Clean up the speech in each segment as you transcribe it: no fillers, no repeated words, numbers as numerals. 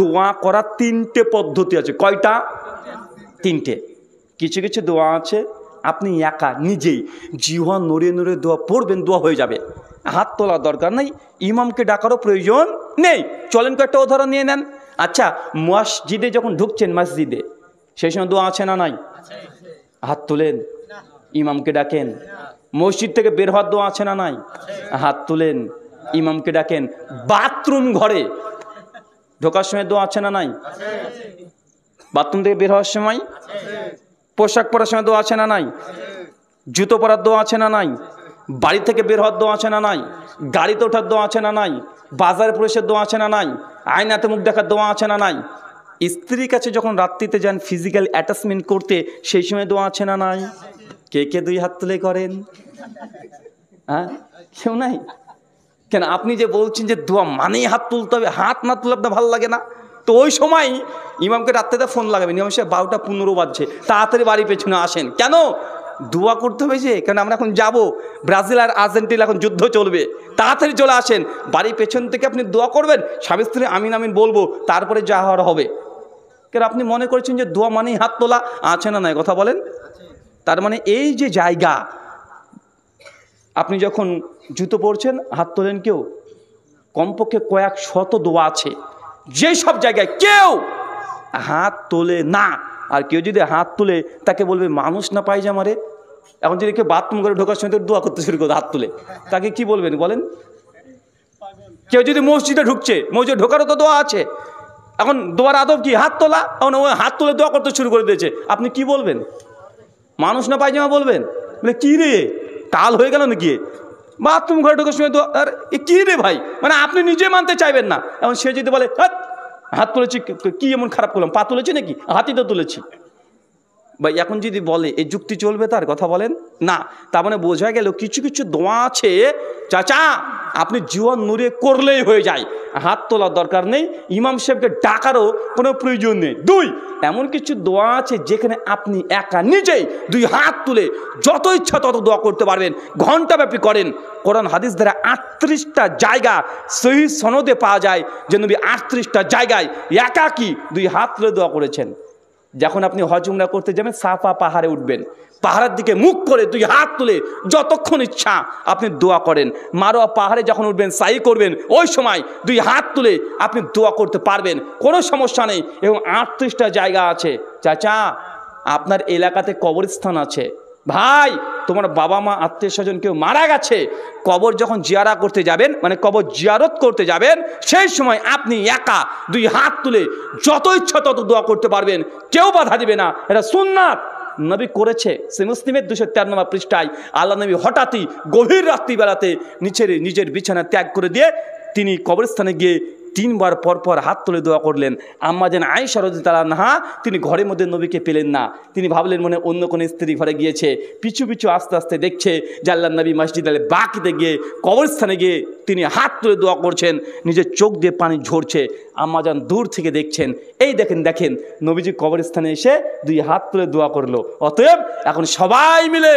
দোয়া করার তিনটে পদ্ধতি আছে। কয়টা? তিনটে। কিছু কিছু দোয়া আছে আপনি একা নিজেই জিহ্বা নড়িয়ে নড়িয়ে দোয়া পড়বেন, দোয়া হয়ে যাবে, হাত তোলার দরকার নেই, ইমামকে ডাকারও প্রয়োজন নেই। চলেন কয়েকটা উদাহরণ নিয়ে নেন। আচ্ছা, মসজিদে যখন ঢুকছেন, মসজিদে সেই সময় দোয়া আছে না নাই? হাত তোলেন, ইমামকে ডাকেন। মসজিদ থেকে বের হওয়ার দোয়া আছে না নাই? হাত তোলেন, ইমামকে ডাকেন। বাথরুম ঘরে ঢোকার সময় দোয়া আছে না নাই? বাথরুম থেকে বের হওয়ার সময়, পোশাক পরার সময় দোয়া আছে না নাই? জুতো পরার দোয়া আছে না নাই? বাড়ি থেকে বের হওয়ার দোয়া আছে না নাই? গাড়িতে ওঠার দোয়া আছে না নাই? বাজারে প্রবেশের দোয়া আছে না নাই? আয়নাতে মুখ দেখার দোয়া আছে না নাই? স্ত্রীর কাছে যখন রাত্রিতে যান ফিজিক্যাল অ্যাটাচমেন্ট করতে, সেই সময় দোয়া আছে না নাই? কে কে দুই হাত তুলে করেন? হ্যাঁ, কেউ নাই? কেন আপনি যে বলছেন যে দোয়া মানেই হাত তুলতে হবে, হাত না তুলে আপনার ভালো লাগে না? তো ওই সময় ইমামকে রাত্রিতে ফোন লাগাবেন, ইমাম সাহেব 12:15 বাজছে, তাড়াতাড়ি বাড়ি পেছনে আসেন। কেন? দোয়া করতে হবে যে, কারণ আমরা এখন যাব ব্রাজিল আর আর্জেন্টিনা, এখন যুদ্ধ চলবে, তাড়াতাড়ি চলে আসেন। বাড়ি পেছন থেকে আপনি দোয়া করবেন, স্বামী স্ত্রী আমিন আমিন বলবো, তারপরে যা হওয়ার হবে। কেন আপনি মনে করছেন যে দোয়া মানেই হাত তোলা? আছে না নাই কথা বলেন? তার মানে এই যে জায়গা, আপনি যখন জুতো পরছেন হাত তোলেন কেউ? কমপক্ষে কয়েক শত দোয়া আছে যে সব জায়গায় কেউ হাত তোলে না। আর কেউ যদি হাত তুলে তাকে বলবে মানুষ না পায়জামা রে। এখন যদি কেউ বাথরুম করে ঢোকার সময় দোয়া করতে শুরু করে হাত তুলে, তাকে কি বলবেন বলেন? কেউ যদি মসজিদে ঢুকছে, মসজিদে ঢোকারও তো দোয়া আছে, এখন দোয়ার আদব কি? হাত তোলা। এখন ওই হাত তুলে দোয়া করতে শুরু করে দিয়েছে, আপনি কি বলবেন? মানুষ না পায়জামা বলবেন? বলে কি রে, কাল হয়ে গেল নাকি? বাথরুম ঘরে ঢোকার সময় দোয়া, আর কি রে ভাই, মানে আপনি নিজে মানতে চাইবেন না। এখন সে যদি বলে হাত তুলেছি, কি এমন খারাপ করলাম, পা তুলেছি নাকি? হাতই তো তুলেছি। ভাই এখন যদি বলে এই যুক্তি চলবে তার? কথা বলেন না। তার মানে বোঝা গেল কিছু কিছু দোয়া আছে চাচা আপনি জীবন নুরে করলেই হয়ে যায়, হাত তোলার দরকার নেই, ইমাম সাহেবকে ডাকারও কোনো প্রয়োজন নেই। দুই, এমন কিছু দোয়া আছে যেখানে আপনি একা নিজেই দুই হাত তুলে যত ইচ্ছা তত দোয়া করতে পারবেন, ঘণ্টাব্যাপী করেন। কোরআন হাদিস দ্বারা 38টা জায়গা সহিহ সনদে পাওয়া যায় যে নবী 38টা জায়গায় একাকী দুই হাত তুলে দোয়া করেছেন। যখন আপনি হজ উমরা করতে যাবেন, সাফা পাহাড়ে উঠবেন, পাহাড়ের দিকে মুখ করে দুই হাত তুলে যতক্ষণ ইচ্ছা আপনি দোয়া করেন। মারোয়া পাহাড়ে যখন উঠবেন, সাই করবেন, ওই সময় দুই হাত তুলে আপনি দোয়া করতে পারবেন, কোনো সমস্যা নেই। এবং 38টা জায়গা আছে। চাচা আপনার এলাকাতে কবরস্থান আছে, ভাই তোমার বাবা মা আত্মীয় স্বজন কেউ মারা গেছে, কবর যখন জিয়ারা করতে যাবেন, মানে কবর জিয়ারত করতে যাবেন, সেই সময় আপনি একা দুই হাত তুলে যত ইচ্ছা তত দোয়া করতে পারবেন, কেউ বাধা দিবে না। এটা সুন্নাত, নবী করেছে। সে মুসলিমের 213 নম্বর পৃষ্ঠায় আল্লাহ নবী হঠাৎই গভীর রাত্রিবেলাতে নিজের বিছানা ত্যাগ করে দিয়ে তিনি কবরস্থানে গিয়ে 3 বার পর পর হাত তুলে দোয়া করলেন। আম্মা যেন আয়েশা রাদিয়াল্লাহু আনহা তিনি ঘরের মধ্যে নবীকে পেলেন না, তিনি ভাবলেন মনে অন্য কোনো স্ত্রী ঘরে গিয়েছে। পিছু পিছু আস্তে আস্তে দেখছে যে আল্লাহর নবী মসজিদ আল বাকিতে গিয়ে কবরস্থানে গিয়ে তিনি হাত তুলে দোয়া করছেন, নিজের চোখ দিয়ে পানি ঝরছে। আম্মা যান দূর থেকে দেখছেন, এই দেখেন নবীজি কবরস্থানে এসে দুই হাত তুলে দোয়া করলো। অতএব এখন সবাই মিলে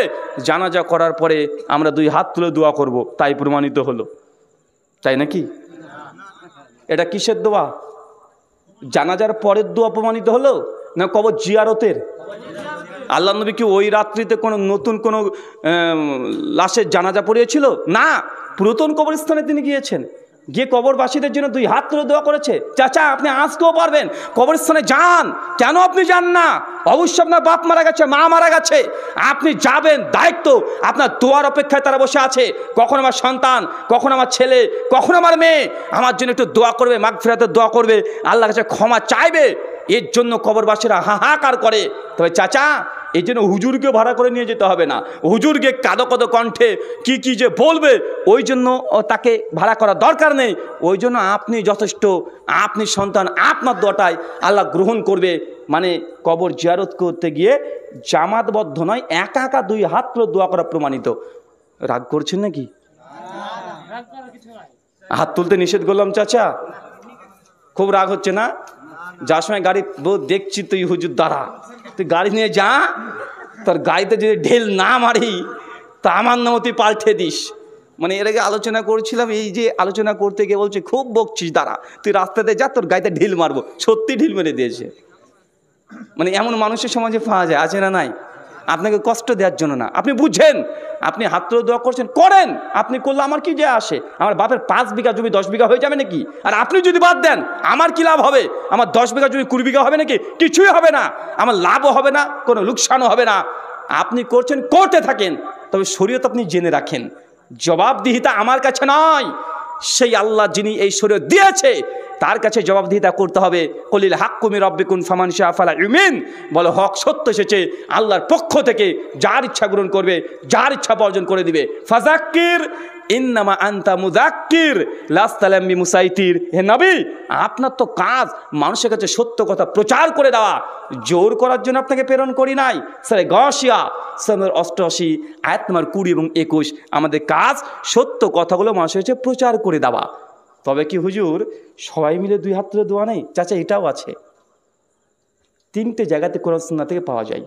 জানাজা করার পরে আমরা দুই হাত তুলে দোয়া করব, তাই প্রমাণিত হলো। তাই নাকি? এটা কিসের দোয়া? জানাজার পরের দোয়া প্রমাণিত হলো না কবর জিয়ারতের? আল্লাহ নবী কি ওই রাত্রিতে কোনো নতুন কোনো লাশের জানাজা পড়িয়েছিল? না, পুরাতন কবরস্থানে তিনি গিয়েছেন, গিয়ে কবরবাসীদের জন্য দুই হাত তুলে দোয়া করেছে। চাচা আপনি আসতেও পারবেন, কবরস্থানে যান। কেন আপনি যান না? অবশ্যই আপনার বাপ মারা গেছে, মা মারা গেছে, আপনি যাবেন, দায়িত্ব আপনার। দোয়ার অপেক্ষায় তারা বসে আছে, কখন আমার সন্তান, কখন আমার ছেলে, কখন আমার মেয়ে আমার জন্য একটু দোয়া করবে, মাগফিরাতের দোয়া করবে, আল্লাহর কাছে ক্ষমা চাইবে, এর জন্য কবরবাসীরা হাহাকার করে। তবে চাচা এই জন্য হুজুরকে ভাড়া করে নিয়ে যেতে হবে না, হুজুরকে কাদো কাদো কণ্ঠে কি যে বলবে ওই জন্য তাকে ভাড়া করার দরকার নেই। ওই জন্য আপনি যথেষ্ট, আপনি সন্তান, আপনার দোয়াটাই আল্লাহ গ্রহণ করবে। মানে কবর জিয়ারত করতে গিয়ে জামাতবদ্ধ নয়, একা একা দুই হাত তুলে দোয়া করা প্রমাণিত। রাগ করছেন নাকি? হাত তুলতে নিষেধ করলাম চাচা, খুব রাগ হচ্ছে না? যার সময় গাড়ি দেখছি তুই হুজুর দাঁড়া, তুই গাড়ি নিয়ে যা, তোর গাড়িতে যদি ঢেল না মারি তা আমার নাম তুই পাল্টে দিস। মানে এর আগে আলোচনা করছিলাম, এই যে আলোচনা করতে গিয়ে বলছে খুব বকছিস, দাঁড়া তুই রাস্তাতে যা, তোর গাইতে ঢিল মারবো। সত্যি ঢিল মেরে দিয়েছে। মানে এমন মানুষের সমাজে পাওয়া যায়, আছে না নাই? আপনাকে কষ্ট দেওয়ার জন্য না, আপনি বুঝেন, আপনি হাত তুলে দোয়া করছেন, করেন, আপনি করলে আমার কি যে আসে? আমার বাপের 5 বিঘা জমি 10 বিঘা হয়ে যাবে নাকি? আর আপনি যদি বাদ দেন আমার কি লাভ হবে? আমার 10 বিঘা জমি 20 বিঘা হবে নাকি? কিছুই হবে না। আমার লাভও হবে না, কোনো লোকসানও হবে না। আপনি করছেন, করতে থাকেন, তবে শরীয়ত আপনি জেনে রাখেন, জবাবদিহিতা আমার কাছে নয়, সেই আল্লাহ যিনি এই শরীয়ত দিয়েছে তার কাছে জবাবদিহিতা করতে হবে। কলিল হাক্কু মির রাব্বিকুম ফামান শাআ ফালা ইউমিন, বলো হক সত্য এসেছে আল্লাহর পক্ষ থেকে, যার ইচ্ছা গ্রহণ করবে, যার ইচ্ছা বর্জন করে দিবে। ফাযাক্কির ইন্নামা আনতা মুযাক্কির লাস্তা লাম্বি মুসাইতির। হে নবী, আপনার তো কাজ মানুষের কাছে সত্য কথা প্রচার করে দেওয়া, জোর করার জন্য আপনাকে প্রেরণ করি নাই। সূরা গাশিয়া 88 আয়াত নম্বর 20 এবং 21, আমাদের কাজ সত্য কথাগুলো মানুষের কাছে প্রচার করে দেওয়া। তবে কি হুজুর সবাই মিলে 2 হাত তুলে দোয়া নেই? চাচা এটাও আছে, 3টে জায়গাতে কোরআন সুন্নাহ থেকে পাওয়া যায়।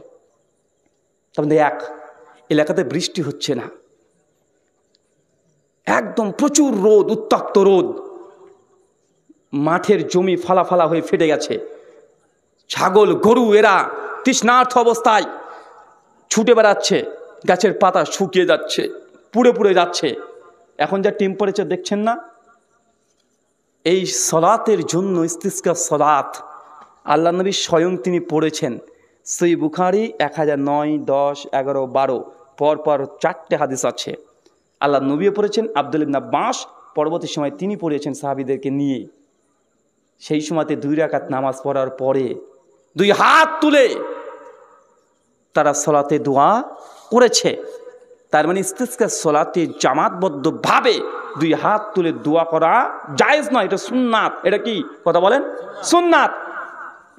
তবে 1 এলাকাতে বৃষ্টি হচ্ছে না, একদম প্রচুর রোদ, উত্তপ্ত রোদ, মাঠের জমি ফালা ফালা হয়ে ফেটে গেছে, ছাগল গরু এরা তৃষ্ণার্ত অবস্থায় ছুটে বেড়াচ্ছে, গাছের পাতা শুকিয়ে যাচ্ছে, পুড়ে পুড়ে যাচ্ছে। এখন যা টেম্পারেচার দেখছেন না, এই সলাতের জন্য ইস্তিসকা সলাত আল্লাহ নবী স্বয়ং তিনি পড়েছেন। সহিহ বুখারী 1009, 10, 11, 12 পরপর 4টে হাদিস আছে। আল্লাহ নবীও পড়েছেন, আব্দুল ইবনে আব্বাস পরবর্তী সময় তিনি পড়িয়েছেন সাহাবীদেরকে নিয়ে। সেই সময়তে 2 রাকাত নামাজ পড়ার পরে 2 হাত তুলে তারা সলাতে দোয়া করেছে। তার মানে ইস্তিসকা সলাতে জামাতবদ্ধভাবে 2 হাত তুলে দোয়া করা জায়েজ নয়, এটা সুন্নাত। এটা কি কথা বলেন? সুন্নাত।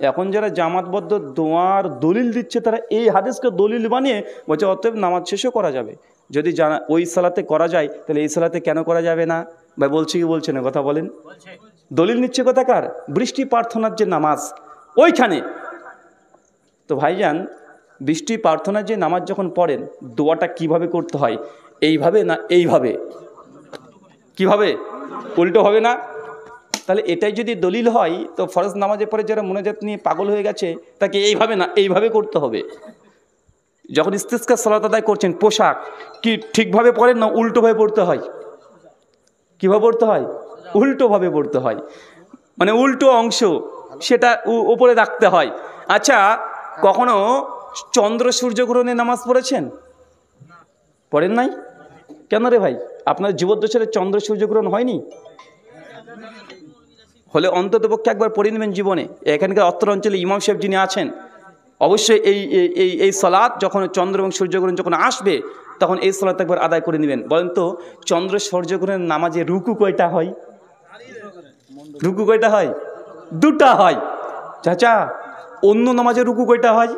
এখন যারা জামাতবদ্ধ দোয়ার দলিল দিচ্ছে, তারা এই হাদিসকে দলিল বানিয়ে বলছে অতএব নামাজ শেষও করা যাবে। যদি জানা ওই সালাতে করা যায়, তাহলে এই সালাতে কেন করা যাবে না? ভাই বলছে কি বলছে না? কথা বলেন। দলিল নিচ্ছে কথাকার, বৃষ্টি প্রার্থনার যে নামাজ ওইখানে। তো ভাইজান, বৃষ্টি প্রার্থনার যে নামাজ যখন পড়েন, দোয়াটা কিভাবে করতে হয়? এইভাবে না এইভাবে? কিভাবে? উল্টো হবে না? তাহলে এটাই যদি দলিল হয়, তো ফরজ নামাজের পরে যারা মুনাজাত নিয়ে পাগল হয়ে গেছে, তাকে এইভাবে না এইভাবে করতে হবে। যখন ইস্তিসকা সালাত আদায় করছেন, পোশাক কি ঠিকভাবে পড়েন না উল্টোভাবে পড়তে হয়? কীভাবে পড়তে হয়? উল্টোভাবে পড়তে হয়, মানে উল্টো অংশ সেটা উপরে রাখতে হয়। আচ্ছা, কখনো চন্দ্র সূর্যগ্রহণে নামাজ পড়েছেন? পড়েন নাই? কেন রে ভাই, আপনার জীবদ্দশায় চন্দ্র সূর্যগ্রহণ হয়নি? হলে অন্ততপক্ষে একবার পড়ে নেবেন জীবনে। এখানকার অত্র অঞ্চলে ইমাম সাহেব যিনি আছেন, অবশ্যই এই সালাত যখন চন্দ্র এবং সূর্যগ্রহণ যখন আসবে, তখন এই সালাত একবার আদায় করে নেবেন। বলেন তো, চন্দ্র সূর্যগ্রহণের নামাজে রুকু কয়টা হয়? রুকু কয়টা হয়? 2টা হয়। চাচা, অন্য নামাজে রুকু কয়টা হয়?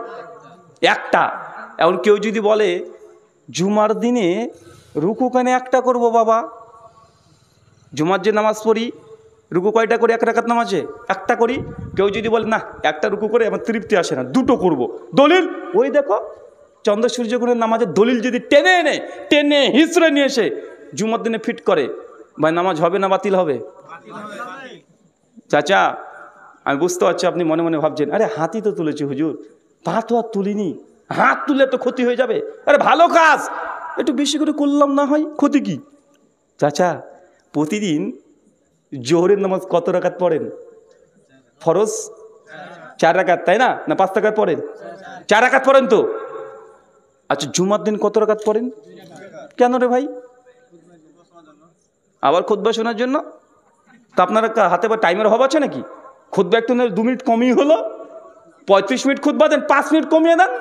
1টা। এখন কেউ যদি বলে জুমার দিনে রুকু কেন 1টা করবো বাবা? জুমার যে নামাজ পড়ি রুকু কয়টা করি? 1 রাকাত নামাজে 1টা করি। কেউ যদি বলে না 1টা রুকু করে আমার তৃপ্তি আসে না, 2টো করব। দলিল ওই দেখো, চন্দ্র সূর্যগ্রহণের নামাজের দলিল যদি টেনে হিসড়ে নিয়ে এসে জুমার দিনে ফিট করে, ভাই নামাজ হবে না বাতিল হবে? চাচা, আমি বুঝতে পারছি আপনি মনে মনে ভাবছেন, আরে হাতই তো তুলেছি হুজুর, পা তো আর তুলিনি, হাত তুলে তো ক্ষতি হয়ে যাবে। আরে ভালো কাজ, একটু বেশি করে করলাম, না হয় ক্ষতি কি? চাচা, প্রতিদিন জোহরের নামাজ কত রাকাত পড়েন? ফরজ 4 রাকাত, তাই না? না 5 রাকাত পড়েন? 4 রাকাত পড়েন তো। আচ্ছা, জুমার দিন কত রাকাত পড়েন? কেন রে ভাই? আবার খুতবা শোনার জন্য? তো আপনার হাতে বা টাইমের অভাব আছে নাকি? খুতবা একটু 2 মিনিট কমই হলো, 35 মিনিট খুতবা দেন, 5 মিনিট কমিয়ে দেন,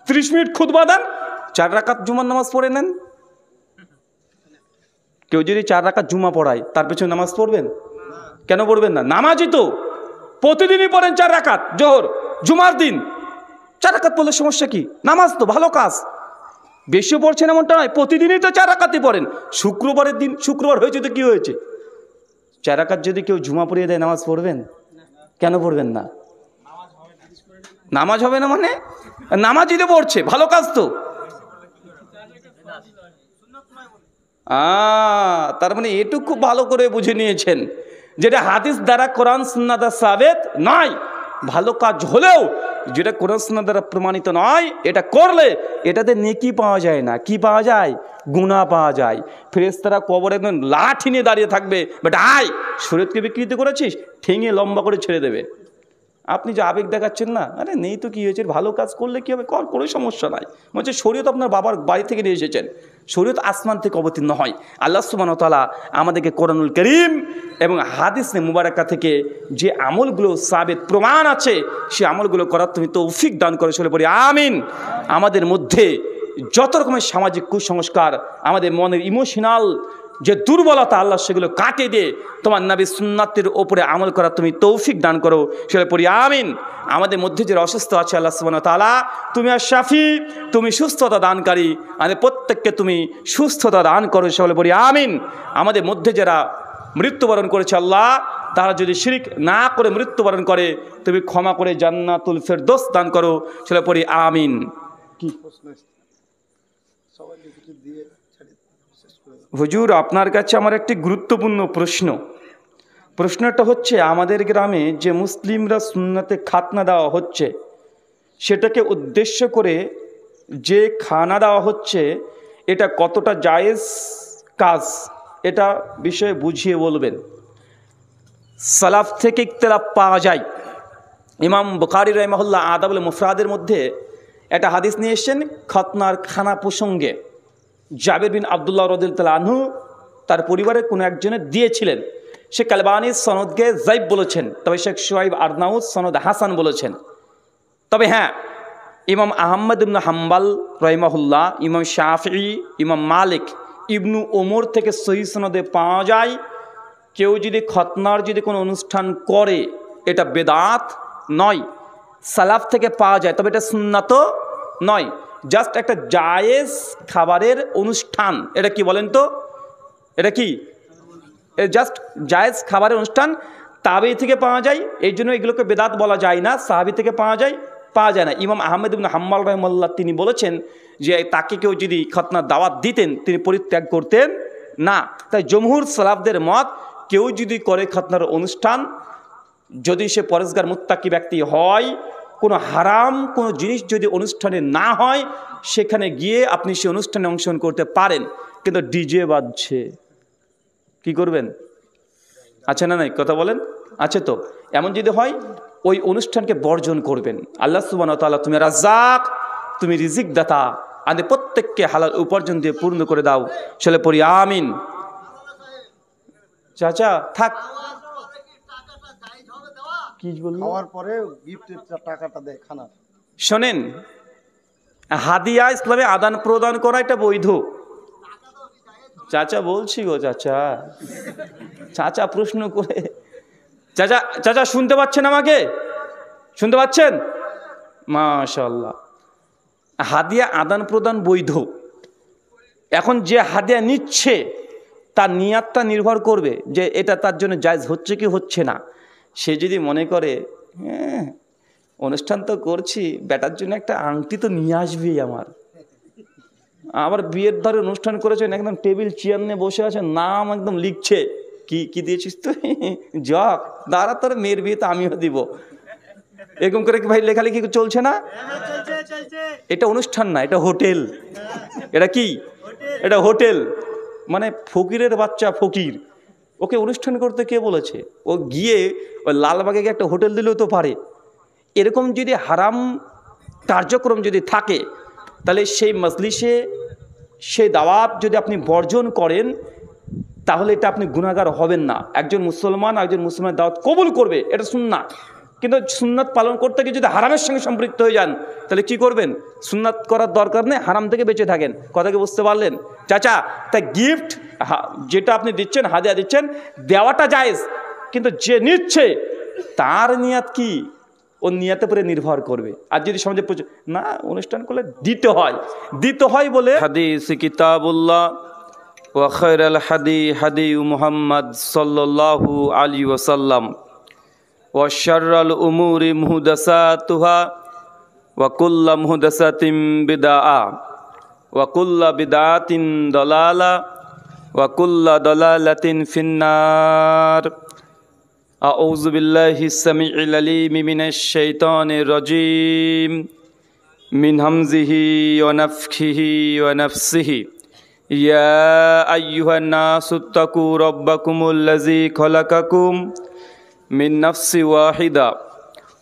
30 মিনিট খুতবা দেন, 4 রাকাত জুমার নামাজ পড়ে নেন। কেউ যদি 4 রাকাত জুমা পড়ায়, তার পেছনে নামাজ পড়বেন? কেন পড়বেন না? নামাজই তো প্রতিদিনই পড়েন 4 রাকাত, জোহর জুমার দিন 4 রাকাত পড়লে সমস্যা কি? নামাজ তো ভালো কাজ, বেশিও পড়ছেন এমনটা নয়, প্রতিদিনই তো 4 রাকাতই পড়েন। শুক্রবারের দিন, শুক্রবার হয়েছে তো কি হয়েছে? 4 রাকাত যদি কেউ জুমা পড়িয়ে দেয়, নামাজ পড়বেন? কেন পড়বেন না? নামাজ হবে না মানে? নামাজই তো পড়ছে, ভালো কাজ তো। তার মানে এটুকু খুব ভালো করে বুঝে নিয়েছেন, যেটা হাদিস দ্বারা কোরআন সুন্নাহ দ্বারা সাবেত নয়। ভালো কাজ হলেও যেটা কোরআন সুন্নাহ দ্বারা প্রমাণিত নয়, এটা করলে এটাতে নেকি পাওয়া যায় না, কি পাওয়া যায়? গুনাহ পাওয়া যায়। ফেরেশতারা কবরে একদম লাঠি নিয়ে দাঁড়িয়ে থাকবে, বাট আয় শরীয়তকে বিকৃত করেছিস, ঠেঙে লম্বা করে ছেড়ে দেবে। আপনি যে আবেগ দেখাচ্ছেন না, আরে নেই তো কি হয়েছে, ভালো কাজ করলে কী হবে, কোনো সমস্যা নাই। বলছে শরীয়ত আপনার বাবার বাড়ি থেকে নিয়ে এসেছেন, শরীয়ত আসমান থেকে অবতীর্ণ হয়। আল্লাহ সুবহানাহু ওয়া তাআলা আমাদেরকে কোরআনুল কারীম এবং হাদিসে মুবারাকা থেকে যে আমলগুলো সাবেত প্রমাণ আছে, সে আমলগুলো করার তুমি তৌফিক দান করে চলে পড়ি আমিন। আমাদের মধ্যে যত রকমের সামাজিক কুসংস্কার, আমাদের মনের ইমোশনাল যে দুর্বলতা, আল্লাহ সেগুলো কাটিয়ে দিয়ে তোমার নবী সুন্নাতের ওপরে আমল করা তুমি তৌফিক দান করো, সেটা পড়ি আমিন। আমাদের মধ্যে যে অসুস্থ আছে, আল্লাহ সুবহানাহু ওয়া তাআলা তুমি আর শাফি, তুমি সুস্থতা দানকারী, আমাদের প্রত্যেককে তুমি সুস্থতা দান করো, সেটা পড়ি আমিন। আমাদের মধ্যে যারা মৃত্যুবরণ করেছে আল্লাহ, তারা যদি শিরক না করে মৃত্যুবরণ করে, তুমি ক্ষমা করে জান্নাতুল ফেরদৌস দান করো, সেটা পড়ি আমিন। কি হুজুর, আপনার কাছে আমার একটি গুরুত্বপূর্ণ প্রশ্নটা হচ্ছে, আমাদের গ্রামে যে মুসলিমরা সুন্নাতে খাতনা দেওয়া হচ্ছে, সেটাকে উদ্দেশ্য করে যে খানা দেওয়া হচ্ছে, এটা কতটা জায়েজ কাজ, এটা বিষয়ে বুঝিয়ে বলবেন। সালাফ থেকে ইখতিলাফ পাওয়া যায়। ইমাম বুখারী রাহিমাহুল্লাহ আদাবুল মুফরাদের মধ্যে একটা হাদিস নিয়ে এসেছেন খাতনার খানা প্রসঙ্গে। জাবের বিন আবদুল্লাহ রাদিয়াল্লাহু আনহু তার পরিবারের কোনো একজনের দিয়েছিলেন। শেখ আলবানী সনদকে যায়িফ বলেছেন, তবে শেখ শুআইব আরনাউত সনদ হাসান বলেছেন। তবে হ্যাঁ, ইমাম আহমদ ইবনে হাম্বল রাহিমাহুল্লাহ, ইমাম শাফিঈ, ইমাম মালিক, ইবনু ওমর থেকে সহিহ সনদে পাওয়া যায়, কেউ যদি খতনার যদি কোনো অনুষ্ঠান করে, এটা বেদাত নয়। সালাফ থেকে পাওয়া যায়, তবে এটা সুন্নাত নয়, জাস্ট একটা জায়েজ খাবারের অনুষ্ঠান। এটা কি বলেন তো, এটা কি জাস্ট জায়েজ খাবারের অনুষ্ঠান। তাবেঈ থেকে পাওয়া যায়, এই জন্য এগুলোকে বেদাত বলা যায় না। সাহাবী থেকে পাওয়া যায় না। ইমাম আহমদ ইবনে হাম্বল রাহিমাহুল্লাহ তিনি বলেছেন যে তাকে কেউ যদি খতনার দাওয়াত দিতেন, তিনি পরিত্যাগ করতেন না। তাই জমহুর সালাফদের মত, কেউ যদি করে খতনার অনুষ্ঠান, যদি সে পরেজগার মুত্তাকি ব্যক্তি হয়, কোনো হারাম কোনো জিনিস যদি অনুষ্ঠানে না হয়, সেখানে গিয়ে আপনি সে অনুষ্ঠানে অংশগ্রহণ করতে পারেন। কিন্তু ডিজে বাজছে, কি করবেন? আছে না নাই, কথা বলেন, আছে তো? এমন যদি হয়, ওই অনুষ্ঠানকে বর্জন করবেন। আল্লাহ সুবহানাহু ওয়া তাআলা তুমি রাজ্জাক, তুমি রিজিক দাতা, আমাদের প্রত্যেককে হালাল উপার্জন দিয়ে পূর্ণ করে দাও, চলে পড়ি আমিন। চাচা থাক, কি বলবো, খাওয়ার পরে গিফটের টাকাটা দেয় খানা। শোনেন, হাদিয়া ইসলামে আদান প্রদান করা এটা বৈধ। চাচা বলছি গো, চাচা প্রশ্ন করে, চাচা শুনতে পাচ্ছেন আমাকে? শুনতে পাচ্ছেন? মাশাআল্লাহ। হাদিয়া আদান প্রদান বৈধ। এখন যে হাদিয়া নিচ্ছে, তার নিয়াতটা নির্ভর করবে যে এটা তার জন্য জায়েজ হচ্ছে কি হচ্ছে না। সে যদি মনে করে হ্যাঁ অনুষ্ঠান তো করছি, বেটার জন্য একটা আংটি তো নিয়ে আসবেই, আবার বিয়ের ধরে অনুষ্ঠান করেছেন, একদম টেবিল চেয়ার নিয়ে বসে আছে, নাম একদম লিখছে, কি দিয়েছিস তুই? জক, দাঁড়া তোর মেয়ের বিয়ে তো আমিও দিব, এরকম করে কি ভাই লেখালেখি চলছে না? এটা অনুষ্ঠান না, এটা হোটেল। এটা কি? এটা হোটেল। মানে ফকিরের বাচ্চা ফকির, ওকে অনুষ্ঠান করতে কে বলেছে? ও গিয়ে ওই লালবাগে গিয়ে একটা হোটেল দিলেও তো পারে। এরকম যদি হারাম কার্যক্রম যদি থাকে, তাহলে সেই মজলিসে সেই দাওয়াত যদি আপনি বর্জন করেন, তাহলে এটা আপনি গুনাহগার হবেন না। একজন মুসলমান দাওয়াত কবুল করবে, এটা সুন্নাত। কিন্তু সুন্নাত পালন করতে গিয়ে যদি হারামের সঙ্গে সম্পৃক্ত হয়ে যান, তাহলে কি করবেন? সুন্নাত করার দরকার নেই, হারাম থেকে বেঁচে থাকেন। কথাকে বুঝতে পারলেন চাচা? তাই গিফট যেটা আপনি দিচ্ছেন, হাদিয়া দিচ্ছেন, দেওয়াটা জায়েজ, কিন্তু যে নিচ্ছে তার নিয়াত কি, ওর নিয়াতে পরে নির্ভর করবে। আর যদি সমাজে না অনুষ্ঠান করলে দিতে হয় বলে হাদিস কিতাবুল্লাহ ওয়া খায়রাল হাদি হাদি মুহাম্মদ সাল্লাল্লাহু আলাইহি ওয়াসাল্লাম ওয়া শাররাল উমুরি মুহদাসাতুহা ওয়া কুল্লু মুহদাসাতিন বিদআ ওয়া কুল্লু বিদআতিন দালালা وكل ضلالة في النار أعوذ بالله السميع العليم من الشيطان الرجيم من همزه ونفخه ونفسه يا أيها الناس اتقوا ربكم الذي خلقكم من نفس واحدة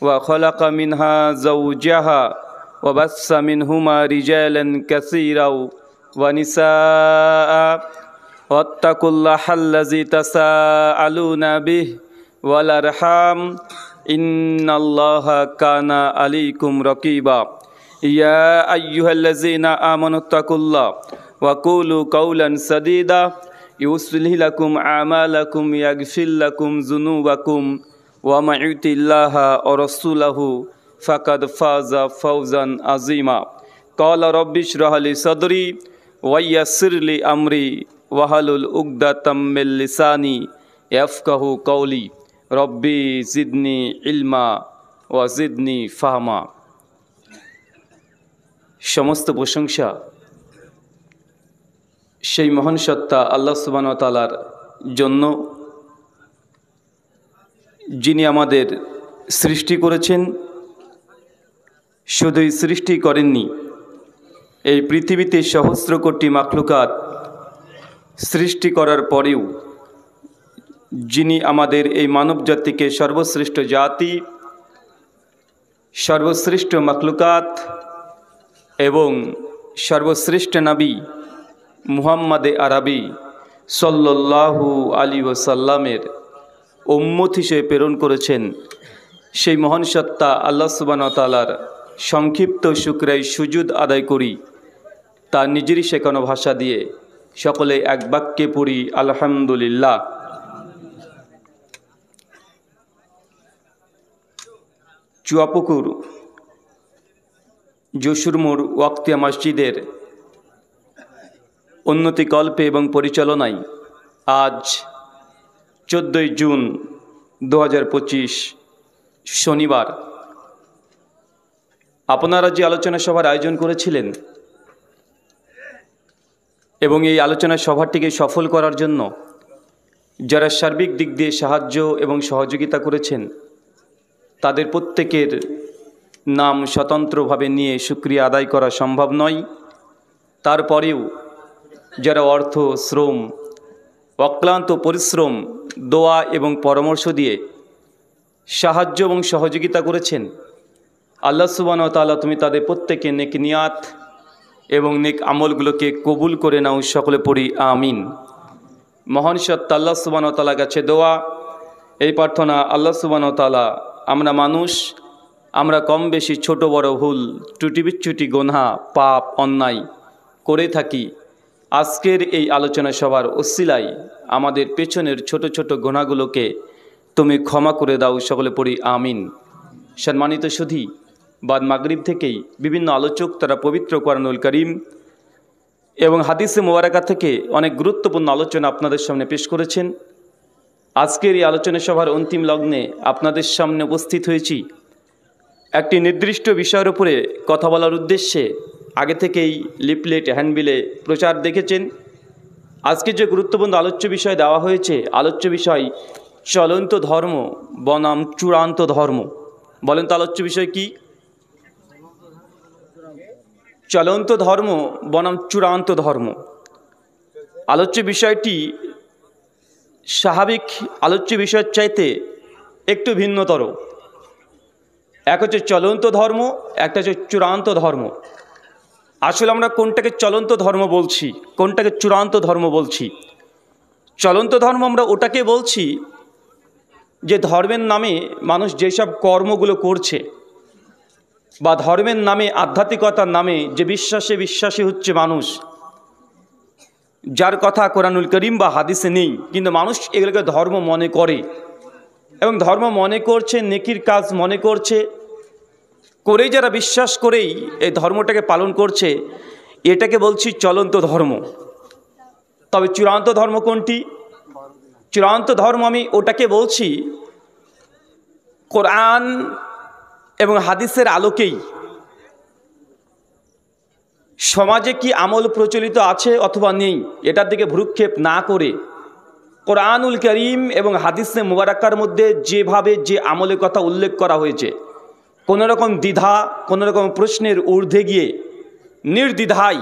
وخلق منها زوجها وبث منهما رجالا كثيرا ونساء واتقوا الله الذي تساءلون به والأرحام إن الله كان عليكم رقيبا يا أيها الذين آمنوا اتقوا الله وقولوا قولا سديدا يصلح لكم أعمالكم يغفر لكم ذنوبكم ومن يطع الله ورسوله فقد فاز فوزا عظيما قال رب اشرح لي صدري ويسر لي أمري واحلل عقدة من لساني يفقهوا قولي ربي زدني علما وزدني فهما। সমস্ত প্রশংসা সেই মহান সত্তা আল্লাহ সুবহানাহু ওয়া তাআলার জন্য, যিনি আমাদের সৃষ্টি করেছেন। শুধুই সৃষ্টি করেননি, এই পৃথিবীতে সহস্র কোটি মাখলুকাত সৃষ্টি করার পরেও যিনি আমাদের এই মানব জাতিকে সর্বশ্রেষ্ঠ জাতি, সর্বশ্রেষ্ঠ মাখলুকাত এবং সর্বশ্রেষ্ঠ নবী মুহাম্মাদে আরবি সাল্লাল্লাহু আলাইহি ওয়াসাল্লামের উম্মত হিসেবে প্রেরণ করেছেন, সেই মহান সত্তা আল্লাহ সুবহানাহু ওয়া তাআলার সংক্ষিপ্ত শুকরাই সুজুদ আদায় করি। তার নিজেরই শেখানো ভাষা দিয়ে সকলে এক বাক্যে পড়ি আলহামদুলিল্লাহ। চুয়াপুকুর যশোর মোড় ওয়াক্তিয়া মসজিদের উন্নতি কল্পে এবং পরিচালনায় আজ 14 জুন 2025 শনিবার আপনারা যে আলোচনা সভার আয়োজন করেছিলেন এবং এই আলোচনা সভাটিকে সফল করার জন্য যারা সার্বিক দিক দিয়ে সাহায্য এবং সহযোগিতা করেছেন, তাদের প্রত্যেকের নাম স্বতন্ত্রভাবে নিয়ে শুকরিয়া আদায় করা সম্ভব নয়। তারপরেও যারা অর্থ, শ্রম, অক্লান্ত পরিশ্রম, দোয়া এবং পরামর্শ দিয়ে সাহায্য এবং সহযোগিতা করেছেন, আল্লাহ সুবহানাহু ওয়া তাআলা তুমি তাদের প্রত্যেকে নেক নিয়াত এবং নেক আমলগুলোকে কবুল করে নাও। সকলে পড়ি আমিন। মহান সত্তা আল্লাহ সুবহানাহু ওয়া তাআলার কাছে দোয়া, এই প্রার্থনা, আল্লাহ সুবহানাহু ওয়া তাআলা আমরা মানুষ, আমরা কম বেশি ছোট বড় ভুল ত্রুটি বিচ্যুতি গুনাহ পাপ অন্যায় করে থাকি। আজকের এই আলোচনা সভার ওসিলায় আমাদের পেছনের ছোট ছোট গুনাহগুলোকে তুমি ক্ষমা করে দাও। সকলে পড়ি আমিন। সম্মানিত সুধী, বাদ মাগরিব থেকেই বিভিন্ন আলোচক তারা পবিত্র কোরআনুল কারীম এবং হাদিসে মুবারাকা থেকে অনেক গুরুত্বপূর্ণ আলোচনা আপনাদের সামনে পেশ করেছেন। আজকের এই আলোচনা সভার অন্তিম লগ্নে আপনাদের সামনে উপস্থিত হয়েছি একটি নির্দিষ্ট বিষয়ের উপরে কথা বলার উদ্দেশ্যে। আগে থেকেই লিফলেট, হ্যান্ডবিলে প্রচার দেখেছেন। আজকে যে গুরুত্বপূর্ণ আলোচ্য বিষয় দেওয়া হয়েছে, আলোচ্য বিষয় চলন্ত ধর্ম বনাম চূড়ান্ত ধর্ম। বলেন তো আলোচ্য বিষয় কি? চলন্ত ধর্ম বনাম চূড়ান্ত ধর্ম। আলোচ্য বিষয়টি স্বাভাবিক আলোচ্য বিষয়ের চাইতে একটু ভিন্নতর। এক হচ্ছে চলন্ত ধর্ম, একটা হচ্ছে চূড়ান্ত ধর্ম। আসলে আমরা কোনটাকে চলন্ত ধর্ম বলছি, কোনটাকে চূড়ান্ত ধর্ম বলছি? চলন্ত ধর্ম আমরা ওটাকে বলছি যে ধর্মের নামে মানুষ যেসব কর্মগুলো করছে, বা ধর্মের নামে, আধ্যাত্মিকতার নামে যে বিশ্বাসী হচ্ছে মানুষ, যার কথা কোরআনুল কারীম বা হাদিসে নেই, কিন্তু মানুষ এগুলোকে ধর্ম মনে করে এবং ধর্ম মনে করছে, নেকির কাজ মনে করছে, করেই যারা বিশ্বাস করেই এই ধর্মটাকে পালন করছে, এটাকে বলছি চলন্ত ধর্ম। তবে চূড়ান্ত ধর্ম কোনটি? চূড়ান্ত ধর্ম আমি ওটাকে বলছি কোরআন এবং হাদিসের আলোকেই সমাজে কি আমল প্রচলিত আছে অথবা নেই, এটার দিকে ভ্রুক্ষেপ না করে কোরআনুল করিম এবং হাদিসে মুবারাকার মধ্যে যেভাবে যে আমলের কথা উল্লেখ করা হয়েছে, কোনো রকম দ্বিধা, কোনো রকম প্রশ্নের ঊর্ধ্বে গিয়ে নির্দ্বিধায়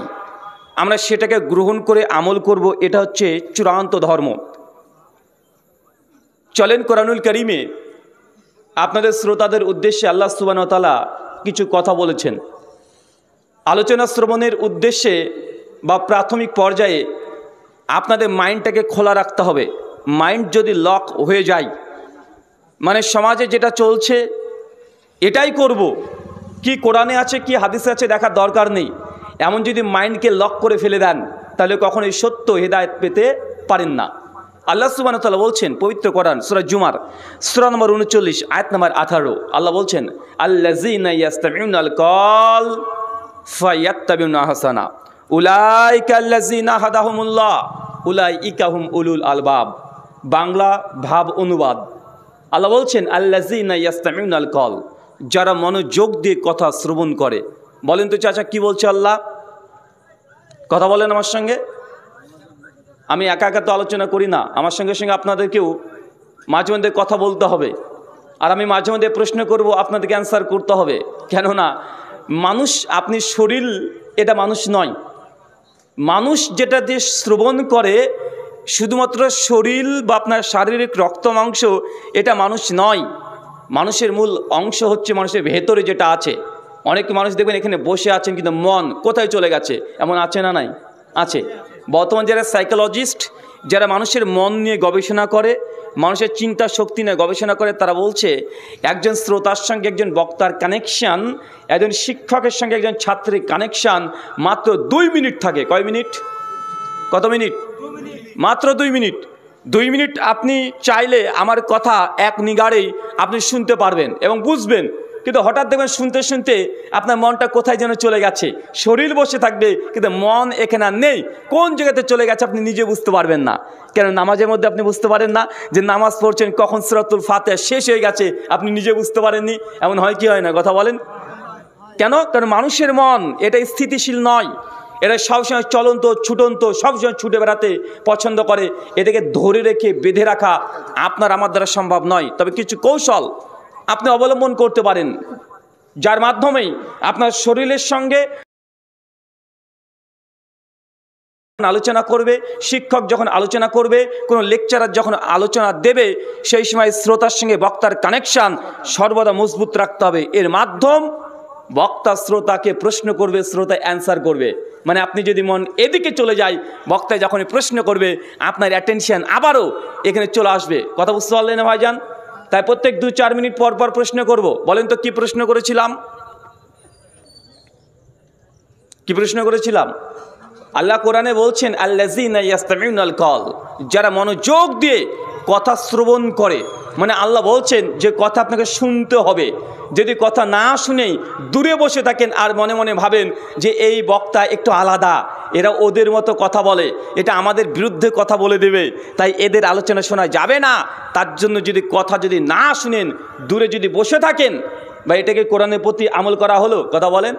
আমরা সেটাকে গ্রহণ করে আমল করব, এটা হচ্ছে চূড়ান্ত ধর্ম। চলেন কোরআনুল করিমে আপনাদের শ্রোতাদের উদ্দেশ্যে আল্লাহ সুবহানাহু ওয়া তাআলা কিছু কথা বলেছেন। আলোচনা শ্রবণের উদ্দেশ্যে বা প্রাথমিক পর্যায়ে আপনাদের মাইন্ডটাকে খোলা রাখতে হবে। মাইন্ড যদি লক হয়ে যায়, মানে সমাজে যেটা চলছে এটাই করব, কি কোরআনে আছে কি হাদিসে আছে দেখার দরকার নেই, এমন যদি মাইন্ডকে লক করে ফেলে দেন তাহলে কখনোই সত্য হেদায়েত পেতে পারেন না। আল্লাহ সুবহানাহু ওয়া তাআলা বলছেন পবিত্র কোরআন সূরা জুমার সূরা নম্বর 39 আয়াত নম্বর 18, আল্লাহ বলছেন আল্লাযীনা ইয়াসতামিউনাল কল ফায়াত্তাবিউনা আহসানা উলাইকা আল্লাযীনা হাদাহুমুল্লাহ উলাইকা হুম উলুল আলবাব। বাংলা ভাব অনুবাদ, আল্লাহ বলছেন আল্লাযীনা ইয়াসতামিউনাল কল, যারা মনোযোগ দিয়ে কথা শ্রবণ করে। বলেন তো চাচা কি বলছে আল্লাহ? কথা বলেন আমার সঙ্গে। আমি একা একা তো আলোচনা করি না, আমার সঙ্গে সঙ্গে আপনাদেরকেও মাঝে মধ্যে কথা বলতে হবে, আর আমি মাঝে মধ্যে প্রশ্ন করব, আপনাদেরকে অ্যান্সার করতে হবে। কেননা মানুষ, আপনি শরীর এটা মানুষ নয়। মানুষ যেটা দিয়ে শ্রবণ করে শুধুমাত্র শরীর বা আপনার শারীরিক রক্ত মাংস, এটা মানুষ নয়। মানুষের মূল অংশ হচ্ছে মানুষের ভেতরে যেটা আছে। অনেক মানুষ দেখবেন এখানে বসে আছেন কিন্তু মন কোথায় চলে গেছে, এমন আছে না নাই? আছে। বর্তমান যারা সাইকোলজিস্ট, যারা মানুষের মন নিয়ে গবেষণা করে, মানুষের চিন্তা শক্তি নিয়ে গবেষণা করে, তারা বলছে একজন শ্রোতার সঙ্গে একজন বক্তার কানেকশান, একজন শিক্ষকের সঙ্গে একজন ছাত্রের কানেকশান মাত্র 2 মিনিট থাকে। কয় মিনিট? কত মিনিট? মাত্র 2 মিনিট। 2 মিনিট আপনি চাইলে আমার কথা এক নিগাড়েই আপনি শুনতে পারবেন এবং বুঝবেন, কিন্তু হঠাৎ দেখবেন শুনতে শুনতে আপনার মনটা কোথায় যেন চলে গেছে। শরীর বসে থাকবে কিন্তু মন এখানে আর নেই, কোন জায়গাতে চলে গেছে আপনি নিজে বুঝতে পারবেন না। কেন? নামাজের মধ্যে আপনি বুঝতে পারেন না যে নামাজ পড়ছেন, কখন সূরাতুল ফাতিহা শেষ হয়ে গেছে আপনি নিজে বুঝতে পারেননি। এমন হয় কি হয় না? কথা বলেন কেন? কারণ মানুষের মন এটা স্থিতিশীল নয়, এরা সবসময় চলন্ত ছুটন্ত, সবসময় ছুটে বেড়াতে পছন্দ করে। এটাকে ধরে রেখে বেঁধে রাখা আপনার আমার দ্বারা সম্ভব নয়। তবে কিছু কৌশল আপনি অবলম্বন করতে পারেন, যার মাধ্যমেই আপনার শরীরের সঙ্গে আলোচনা করবে, শিক্ষক যখন আলোচনা করবে, কোনো লেকচারার যখন আলোচনা দেবে, সেই সময় শ্রোতার সঙ্গে বক্তার কানেকশান সর্বদা মজবুত রাখতে হবে। এর মাধ্যম বক্তা শ্রোতাকে প্রশ্ন করবে, শ্রোতা অ্যান্সার করবে। মানে আপনি যদি মন এদিকে চলে যায়, বক্তা যখনই প্রশ্ন করবে আপনার অ্যাটেনশন আবারও এখানে চলে আসবে। কথা বুঝতে পারলেন না ভাইজান? তাই প্রত্যেক 2-4 মিনিট পর পর প্রশ্ন করব। বলেন তো কি প্রশ্ন করেছিলাম? কি প্রশ্ন করেছিলাম? আল্লাহ কোরআনে বলছেন আল্লাযীনা ইয়াসতামিউনাল কল, যারা মনোযোগ দিয়ে কথা শ্রবণ করে। মানে আল্লাহ বলছেন যে কথা আপনাকে শুনতে হবে। যদি কথা না শুনেই দূরে বসে থাকেন আর মনে মনে ভাবেন যে এই বক্তা একটু আলাদা, এরা ওদের মতো কথা বলে, এটা আমাদের বিরুদ্ধে কথা বলে দেবে, তাই এদের আলোচনা শোনা যাবে না, তার জন্য যদি কথা যদি না শুনেন, দূরে যদি বসে থাকেন, বা এটাকে কোরআনের প্রতি আমল করা হলো? কথা বলেন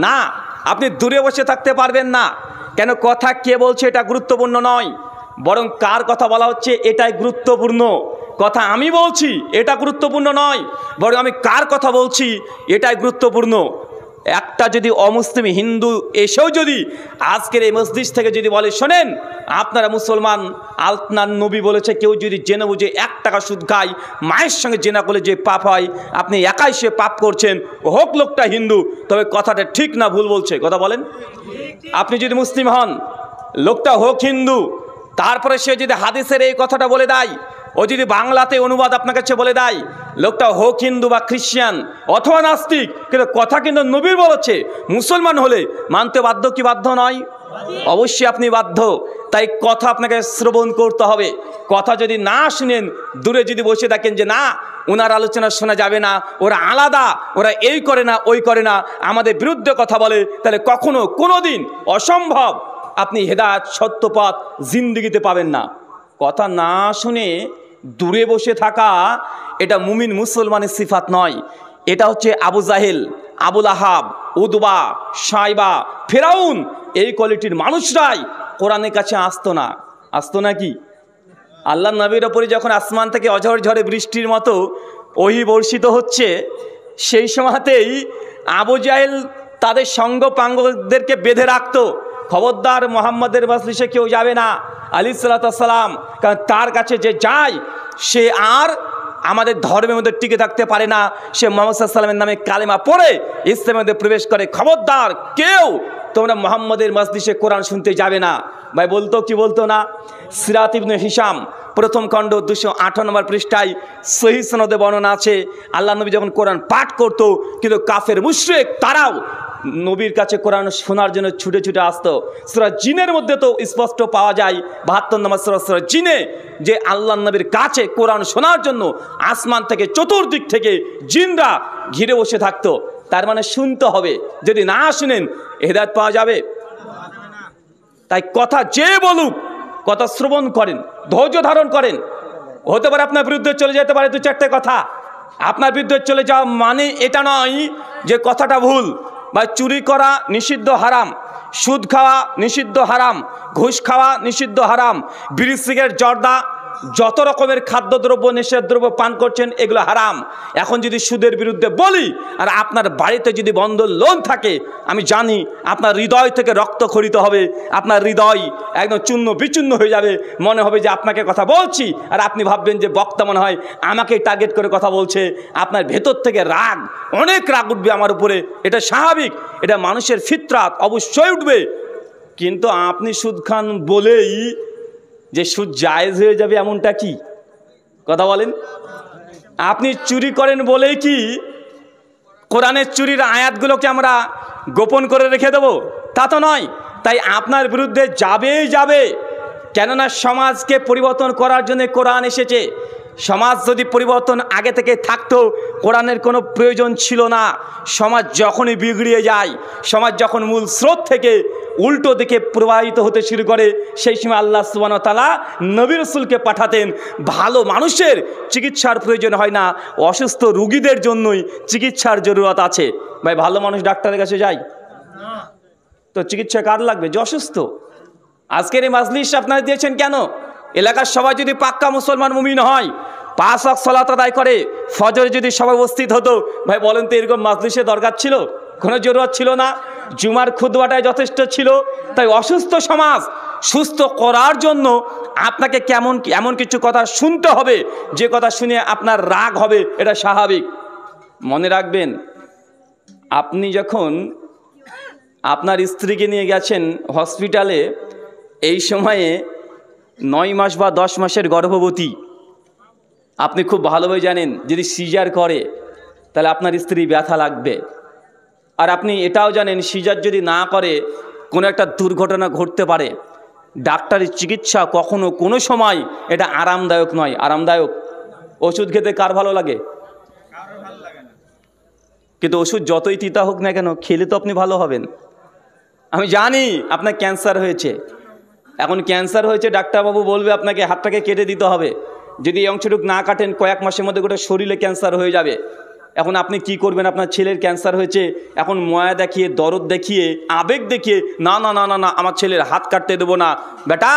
না। আপনি দূরে বসে থাকতে পারবেন না। কেন? কথা কে বলছে এটা গুরুত্বপূর্ণ নয়, বরং কার কথা বলা হচ্ছে এটাই গুরুত্বপূর্ণ। কথা আমি বলছি এটা গুরুত্বপূর্ণ নয়, বরং আমি কার কথা বলছি এটাই গুরুত্বপূর্ণ। একটা যদি অমুসলিম হিন্দু এসেও যদি আজকের এই মসজিদ থেকে যদি বলে শোনেন আপনারা মুসলমান, আপনার নবী বলেছে কেউ যদি জেনে বুঝে 1 টাকা সুদ খায়, মায়ের সঙ্গে জেনা করলে যে পাপ হয়, আপনি একাই সে পাপ করছেন, হোক লোকটা হিন্দু, তবে কথাটা ঠিক না ভুল বলছে? কথা বলেন। আপনি যদি মুসলিম হন, লোকটা হোক হিন্দু, তারপরে সে যদি হাদিসের এই কথাটা বলে দেয়, ও যদি বাংলাতে অনুবাদ আপনার কাছে বলে দেয়, লোকটা হোক হিন্দু বা খ্রিস্টান অথবা নাস্তিক, কিন্তু কথা কিন্তু নবীর বলেছে, মুসলমান হলে মানতে বাধ্য কি বাধ্য নয়? অবশ্যই আপনি বাধ্য। তাই কথা আপনাকে শ্রবণ করতে হবে। কথা যদি না শুনেন, দূরে যদি বসে থাকেন যে না ওনার আলোচনা শোনা যাবে না, ওরা আলাদা, ওরা এই করে না ওই করে না, আমাদের বিরুদ্ধে কথা বলে, তাহলে কখনো কোনো দিন অসম্ভব আপনি হেদায়েত সত্যপথ জিন্দেগিতে পাবেন না। কথা না শুনে দূরে বসে থাকা এটা মুমিন মুসলমানের সিফাত নয়। এটা হচ্ছে আবু জাহেল, আবুল আহাব, উদবা, সাইবা, ফেরাউন, এই কোয়ালিটির মানুষরাই কোরআনের কাছে আসতো না। আসতো না কি? আল্লাহ নবীর ওপরে যখন আসমান থেকে অঝর ঝড়ে বৃষ্টির মতো ওহী বর্ষিত হচ্ছে, সেই সময়তেই আবু জাহেল তাদের সঙ্গপাঙ্গদেরকে বেঁধে রাখতো, খবরদার মোহাম্মদের মজলিসে কেউ যাবে না আলাইহিস সালাতু ওয়াস সালাম, কারণ তার কাছে যে যায় সে আর আমাদের ধর্মের মধ্যে টিকে থাকতে পারে না, সে মুহাম্মদ সাল্লাল্লাহু আলাইহি ওয়াসাল্লামের নামে কালেমা পড়ে ইসলামের মধ্যে প্রবেশ করে, খবরদার কেউ তোমরা মোহাম্মদের মজলিসে কোরআন শুনতে যাবে না। ভাই বলতো কি বলতো না? সিরাত ইবনে হিশাম প্রথম খণ্ড 208 নম্বর পৃষ্ঠায় সহিহ সনদে বর্ণনা আছে, আল্লাহ নবী যখন কোরআন পাঠ করতো, কিন্তু কাফের মুশরিক তারাও নবীর কাছে কোরআন শোনার জন্য ছুটে ছুটে আসতো। সূরা জিনের মধ্যে তো স্পষ্ট পাওয়া যায় 72 নম্বর সূরা জিনে, যে আল্লাহ নবীর কাছে কোরআন শোনার জন্য আসমান থেকে চতুর্দিক থেকে জিনরা ঘিরে বসে থাকতো। তার মানে শুনতে হবে, যদি না শুনেন হেদায়েত পাওয়া যাবে? তাই কথা যে বলুক, কথা শ্রবণ করেন, ধৈর্য ধারণ করেন। হতে পারে আপনার বিরুদ্ধে চলে যেতে পারে 2-4টে কথা, আপনার বিরুদ্ধে চলে যাওয়া মানে এটা নয় যে কথাটা ভুল। বা চুরি করা নিষিদ্ধ হারাম, সুদ খাওয়া নিষিদ্ধ হারাম, ঘুষ খাওয়া নিষিদ্ধ হারাম, বিড়ি সিগারেট জর্দা যত রকমের খাদ্যদ্রব্য নিষেধ দ্রব্য পান করছেন এগুলো হারাম। এখন যদি সুদের বিরুদ্ধে বলি আর আপনার বাড়িতে যদি বন্ধন লোন থাকে, আমি জানি আপনার হৃদয় থেকে রক্ত খরিত হবে, আপনার হৃদয় একদম চূর্ণ বিচূর্ণ হয়ে যাবে, মনে হবে যে আপনাকে কথা বলছি আর আপনি ভাববেন যে বক্তা মনে হয় আমাকে টার্গেট করে কথা বলছে। আপনার ভেতর থেকে রাগ, অনেক রাগ উঠবে আমার উপরে, এটা স্বাভাবিক, এটা মানুষের ফিতরাত, অবশ্যই উঠবে। কিন্তু আপনি সুদ খান বলেই যে সুদ জায়েজ হয়ে যাবে এমনটা কি? কথা বলেন। আপনি চুরি করেন বলেই কি কোরআনের চুরির আয়াতগুলোকে আমরা গোপন করে রেখে দেব? তা তো নয়। তাই আপনার বিরুদ্ধে যাবেই যাবে, কেননা সমাজকে পরিবর্তন করার জন্য কোরআন এসেছে। সমাজ যদি পরিবর্তন আগে থেকে থাকতো, কোরআনের কোনো প্রয়োজন ছিল না। সমাজ যখনই বিগড়িয়ে যায়, সমাজ যখন মূল স্রোত থেকে উল্টো দিকে প্রবাহিত হতে শুরু করে, সেই সময় আল্লাহ সুবহানাহু ওয়া তাআলা নবী রাসূলকে পাঠাতেন। ভালো মানুষের চিকিৎসার প্রয়োজন হয় না, অসুস্থ রোগীদের জন্যই চিকিৎসার জরুরত আছে। ভাই ভালো মানুষ ডাক্তারের কাছে যায় তো চিকিৎসা কার লাগবে? যে অসুস্থ। আজকের এই মাজলিস আপনারা দিয়েছেন কেন? এলাকার সবাই যদি পাক্কা মুসলমান মুমিন হয়, 5 ওয়াক্ত সালাত আদায় করে, ফজরে যদি সবাই উপস্থিত হতো, ভাই বলেন তো এরকম মাজলিসের দরকার ছিল? কোনো জরুরত ছিল না। জুমার খুতবাটাই যথেষ্ট ছিল। তাই অসুস্থ সমাজ সুস্থ করার জন্য আপনাকে এমন কিছু কথা শুনতে হবে যে কথা শুনে আপনার রাগ হবে, এটা স্বাভাবিক। মনে রাখবেন, আপনি যখন আপনার স্ত্রীকে নিয়ে গেছেন হসপিটালে, এই সময়ে 9 মাস বা 10 মাসের গর্ভবতী, আপনি খুব ভালোভাবে জানেন যদি সিজার করে তাহলে আপনার স্ত্রী ব্যথা লাগবে। আর আপনি এটাও জানেন সিজার যদি না করে কোনো একটা দুর্ঘটনা ঘটতে পারে। ডাক্তারি চিকিৎসা কখনো কোনো সময় এটা আরামদায়ক নয়। আরামদায়ক ওষুধ খেতে কার ভালো লাগে? কিন্তু ওষুধ যতই তিতা হোক না কেন, খেলে তো আপনি ভালো হবেন। আমি জানি আপনার ক্যান্সার হয়েছে, এখন ক্যান্সার হয়েছে, ডাক্তারবাবু বলবে আপনাকে হাতটাকে কেটে দিতে হবে। যদি এই অংশটুকু না কাটেন কয়েক মাসের মধ্যে গোটা শরীরে ক্যান্সার হয়ে যাবে। এখন আপনি কি করবেন? আপনার ছেলের ক্যান্সার হয়েছে, এখন ময়া দেখিয়ে, দরদ দেখিয়ে, আবেগ দেখিয়ে, না না না না না আমার ছেলের হাত কাটতে দেবো না। বেটা,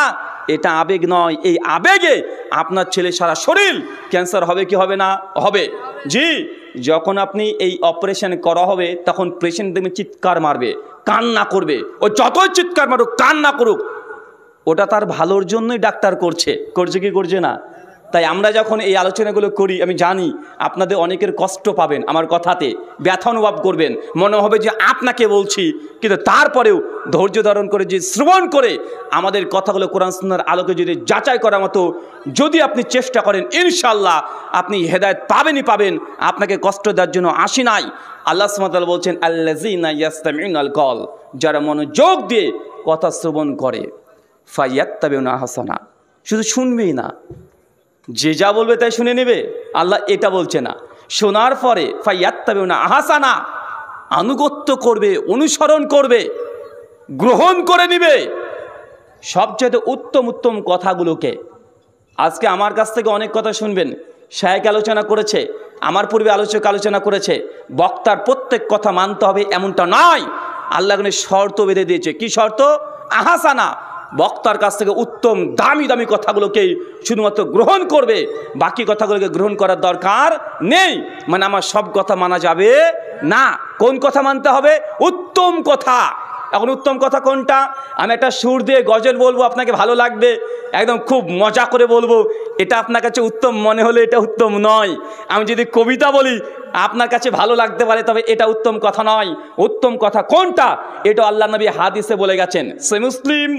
এটা আবেগ নয়, এই আবেগে আপনার ছেলে সারা শরীর ক্যান্সার হবে কি হবে না? হবে। জি, যখন আপনি এই অপারেশন করা হবে তখন পেশেন্ট দেখবে চিৎকার মারবে, কান্না করবে। ও যতই চিৎকার মারুক, কান্না করুক, ওটা তার ভালোর জন্যই ডাক্তার করছে কি করছে না? তাই আমরা যখন এই আলোচনাগুলো করি, আমি জানি আপনাদের অনেকের কষ্ট পাবেন, আমার কথাতে ব্যথা অনুভব করবেন, মনে হবে যে আপনাকে বলছি। কিন্তু তারপরেও ধৈর্য ধারণ করে যে শ্রবণ করে আমাদের কথাগুলো কোরআন সুন্নাহর আলোকে যদি যাচাই করার মতো যদি আপনি চেষ্টা করেন, ইনশাআল্লাহ আপনি হেদায়েত পাবেনই পাবেন। আপনাকে কষ্ট দেওয়ার জন্য আসি নাই। আল্লাহ সুবহানাহু ওয়া তাআলা বলছেন, আল্লাযীনা ইয়াসতামিউনাল কওল, যারা মনোযোগ দিয়ে কথা শ্রবণ করে, ফায়াত্তাবিউনা আহসানা, শুধু শুনবেই না, যে যা বলবে তাই শুনে নেবে, আল্লাহ এটা বলছে না। শোনার পরে ফায়াত্তাবিউনা আহসানা, আনুগত্য করবে, অনুসরণ করবে, গ্রহণ করে নিবে সবচেয়ে উত্তম উত্তম কথাগুলোকে। আজকে আমার কাছ থেকে অনেক কথা শুনবেন, শায়েখ আলোচনা করেছে, আমার পূর্বে আলোচক আলোচনা করেছে, বক্তার প্রত্যেক কথা মানতে হবে এমনটা নয়। আল্লাহ এখানে শর্ত বেঁধে দিয়েছে। কি শর্ত? আহাসানা, বক্তার কাছ থেকে উত্তম দামি দামি কথাগুলোকেই শুধুমাত্র গ্রহণ করবে, বাকি কথাগুলোকে গ্রহণ করার দরকার নেই। মানে আমার সব কথা মানা যাবে না। কোন কথা মানতে হবে? উত্তম কথা। এখন উত্তম কথা কোনটা? আমি একটা সুর দিয়ে গজল বলবো, আপনাকে ভালো লাগবে, একদম খুব মজা করে বলবো, এটা আপনার কাছে উত্তম মনে হলে এটা উত্তম নয়। আমি যদি কবিতা বলি আপনার কাছে ভালো লাগতে পারে, তবে এটা উত্তম কথা নয়। উত্তম কথা কোনটা? এটা আল্লাহ নবী হাদিসে বলে গেছেন। সহিহ মুসলিম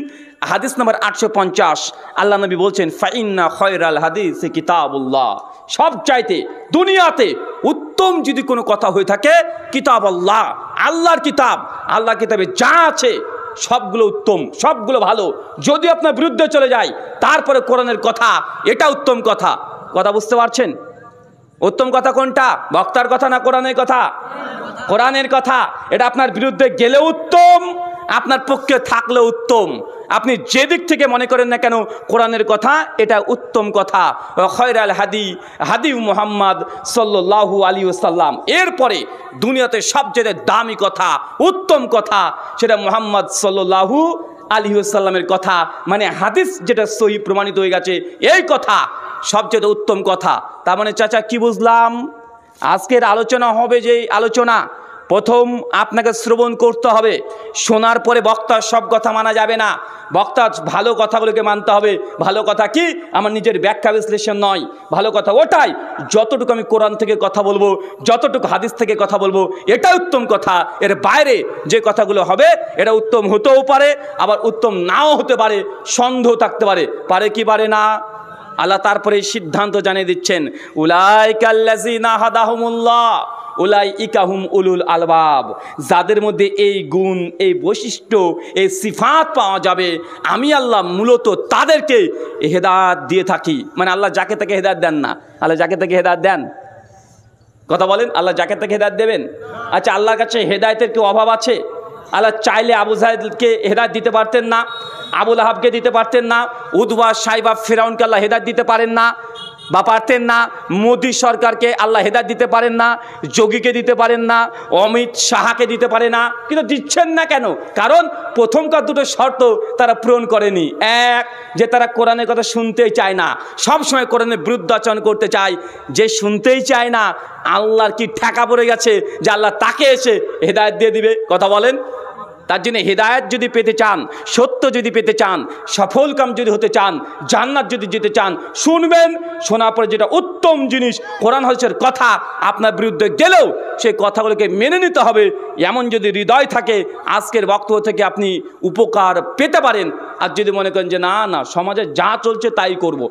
হাদিস নম্বর 850, আল্লাহ নবী বলছেন, ফাইন্না খয়রাল হাদিস কিতাবুল্লাহ, সব চাইতে দুনিয়াতে উত্তম যদি কোনো কথা হয়ে থাকে, কিতাব আল্লাহ, আল্লাহর কিতাব। আল্লাহর কিতাবে যা আছে সবগুলো উত্তম, সবগুলো ভালো। যদি আপনার বিরুদ্ধে চলে যায়, তারপরে কোরআনের কথা, এটা উত্তম কথা। কথা বুঝতে পারছেন? উত্তম কথা কোনটা? বক্তার কথা না কোরআনের কথা? কোরআনের কথা। এটা আপনার বিরুদ্ধে গেলে উত্তম, আপনার পক্ষে থাকলে উত্তম। আপনি যে দিক থেকে মনে করেন না কেন, কোরআনের কথা এটা উত্তম কথা। খয়রাল হাদি হাদি মুহাম্মদ সাল্লাল্লাহু আলাইহি ওয়াসাল্লাম। এরপরে দুনিয়াতে সবচেয়ে দামি কথা, উত্তম কথা, সেটা মুহাম্মদ সাল্লাল্লাহু আলাইহি ওয়াসাল্লামের কথা। মানে হাদিস যেটা সহিহ প্রমাণিত হয়ে গেছে, এই কথা সবচেয়ে উত্তম কথা। তার মানে চাচা কি বুঝলাম? আজকের আলোচনা হবে যে আলোচনা, প্রথম আপনাকে শ্রবণ করতে হবে। শোনার পরে বক্তার সব কথা মানা যাবে না, বক্তার ভালো কথাগুলোকে মানতে হবে। ভালো কথা কি? আমার নিজের ব্যাখ্যা বিশ্লেষণ নয়। ভালো কথা ওটাই, যতটুকু আমি কোরআন থেকে কথা বলবো, যতটুকু হাদিস থেকে কথা বলবো, এটা উত্তম কথা। এর বাইরে যে কথাগুলো হবে, এটা উত্তম হতেও পারে, আবার উত্তম নাও হতে পারে, সন্দেহ থাকতে পারে। পারে কি পারে না? আল্লাহ তারপরে সিদ্ধান্ত জানিয়ে দিচ্ছেন, উলাইকাল্লাযিনা হাদাহুমুল্লাহ উলাইকাহুম উলুল আলবাব। যাদের মধ্যে এই গুণ, এই বৈশিষ্ট্য, এই সিফাত পাওয়া যাবে, আমি আল্লাহ মূলত তাদেরকে হেদায়েত দিয়ে থাকি। মানে আল্লাহ যাকে তাকে হেদায়েত দেন না। আল্লাহ যাকে তাকে হেদায়েত দেন? কথা বলেন, আল্লাহ যাকে তাকে হেদায়েত দেবেন? আচ্ছা, আল্লাহর কাছে হেদায়েতের কি অভাব আছে? আল্লাহ চাইলে আবু জাহেলকে হেদায়েত দিতে পারতেন না? আবু লাহাবকে দিতে পারতেন না? উতবা, সাইবা, ফিরাউনকে আল্লাহ হেদায়েত দিতে পারেন না বা পারতেন না? মোদী সরকারকে আল্লাহ হেদায়েত দিতে পারেন না? যোগীকে দিতে পারেন না? অমিত শাহকে দিতে পারে না? কিন্তু দিচ্ছেন না কেন? কারণ প্রথমকার দুটো শর্ত তারা পূরণ করেনি। এক, যে তারা কোরআনের কথা শুনতেই চায় না, সবসময় কোরআনের বিরুদ্ধাচরণ করতে চায়। যে শুনতেই চায় না, আল্লাহর কি ঠেকা পড়ে গেছে যে আল্লাহ তাকে এসে হেদায়েত দিয়ে দিবে? কথা বলেন। তার জন্য হেদায়েত যদি পেতে চান, সত্য যদি পেতে চান, সফল কাম যদি হতে চান, জান্নাত যদি যেতে চান, শুনবেন। শোনার পরে যেটা উত্তম জিনিস, কোরআন হাদিসের কথা আপনার বিরুদ্ধে গেলেও সেই কথাগুলোকে মেনে নিতে হবে। এমন যদি হৃদয় থাকে, আজকের বক্তব্য থেকে আপনি উপকার পেতে পারেন। আর যদি মনে করেন যে না না, সমাজে যা চলছে তাই করব,